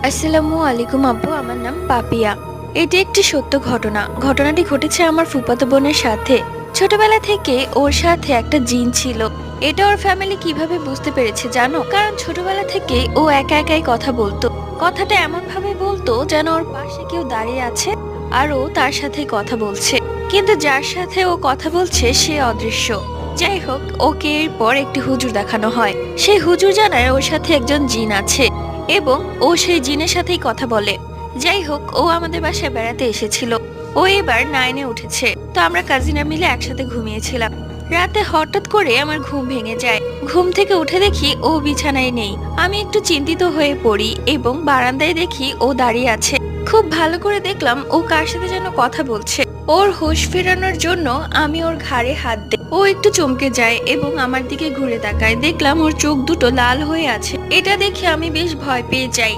আসসালামু আলাইকুম আব্বু, আমার নাম পাপিয়া। এটি একটি সত্য ঘটনা। ঘটনাটি ঘটেছে আমার ফুফাতো বোনের সাথে। ছোটবেলা থেকে ওর সাথে একটা জিন ছিল। এটা ওর ফ্যামিলি কিভাবে বুঝতে পেরেছে জানো? কারণ ছোটবেলা থেকে ও একা একাই কথা বলতো। কথাটা এমন ভাবে বলতো যেন ওর পাশে কেউ দাঁড়িয়ে আছে আর ও তার সাথে কথা বলছে, কিন্তু যার সাথে ও কথা বলছে সে অদৃশ্য। যাই হোক, ওকে এরপর একটি হুজুর দেখানো হয়। সেই হুজুর জানায় ওর সাথে একজন জিন আছে এবং ও সেই জিনের সাথেই কথা বলে। যাই হোক, ও আমাদের বাসায় বেড়াতে এসেছিল। ও এবার 9-এ উঠেছে, তো আমরা কাজিনরা মিলে একসাথে ঘুমিয়েছিলাম। রাতে হঠাৎ করে আমার ঘুম ভেঙে যায়। ঘুম থেকে উঠে দেখি ও বিছানায় নেই। আমি একটু চিন্তিত হয়ে পড়ি এবং বারান্দায় দেখি ও দাঁড়িয়ে আছে। খুব ভালো করে দেখলাম ও কার সাথে যেন কথা বলছে। ওর হুঁশ ফেরানোর জন্য আমি ওর ঘাড়ে হাত দিই। ও একটু চমকে যায় এবং আমার দিকে ঘুরে তাকায়। দেখলাম ওর চোখ দুটো লাল হয়ে আছে। এটা দেখে আমি বেশ ভয় পেয়ে যাই।